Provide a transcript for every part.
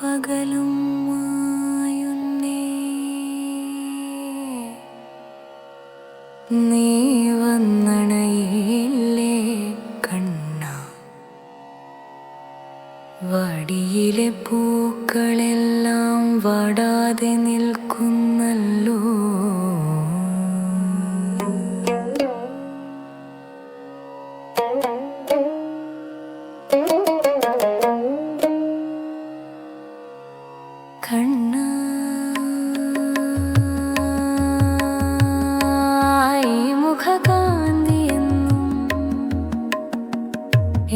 പകലും നീ വന്നണയില്ലേ കണ്ണ, വടിയിലെ പൂക്കളെല്ലാം വാടാതെ നിൽക്കുന്നല്ലോ.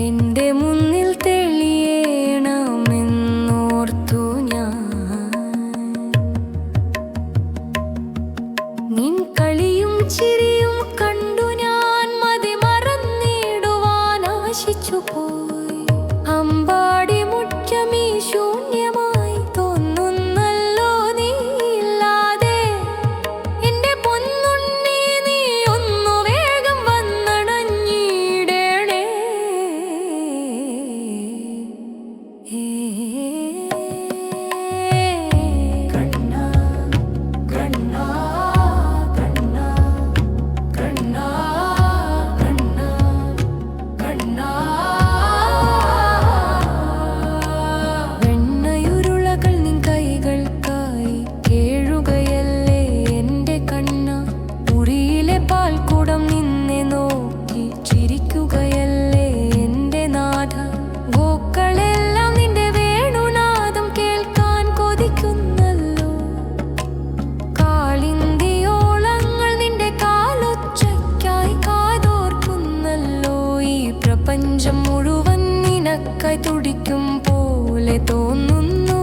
എന്റെ മുന്നിൽ തെളിയണമെന്നോർത്തു ഞാൻ, നിൻ കളിയും ചിരിയും കണ്ടു ഞാൻ മതി മറന്നിടുവാൻ ആശിച്ചു പോയി. അമ്പാടി മുറ്റമീ ശൂന്യമായി തോന്നുന്നല്ലോ നീ ഇല്ലാതെ. എന്റെ പൊന്നുണ്ണി നീ ഒന്നു വേഗം വന്നണഞ്ഞിടണേ. പ്രപഞ്ചം മുഴുവൻ നിനക്കായി തുടിക്കും പോലെ തോന്നുന്നു.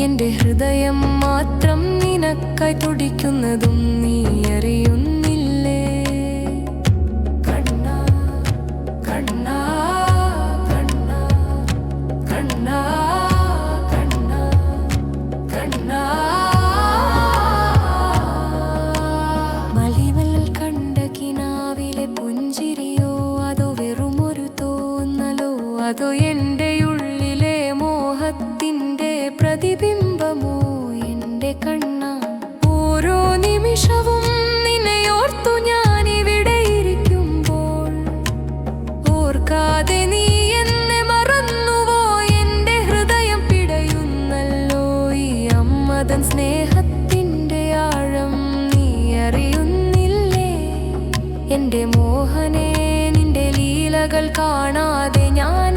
എന്റെ ഹൃദയം മാത്രം നിനക്കായി തുടിക്കുന്നതും നീ അറിയുന്നില്ലേ. കണ്ണാ കണ്ണാ കണ്ണാ കണ്ണാ കണ്ണാ കണ്ണാ. മലിവൽ കണ്ട കിനാവിലെ പുഞ്ചിരിയോ, അതോ എന്റെ ഉള്ളിലെ മോഹത്തിന്റെ പ്രതിബിംബമോ? എന്റെ കണ്ണ, ഓരോ നിമിഷവും നിന്നെയോർത്തു ഞാൻ ഇവിടെ ഇരിക്കുമ്പോൾ, ഓർക്കാതെ നീ എന്നെ മറന്നുവോ? എന്റെ ഹൃദയം പിടയുന്നല്ലോ. ഈ അമ്മതൻ സ്നേഹത്തിന്റെ ആഴം നീ അറിയുന്നില്ലേ. എന്റെ മോഹനേ, നിന്റെ ലീലകൾ കാണാതെ ഞാൻ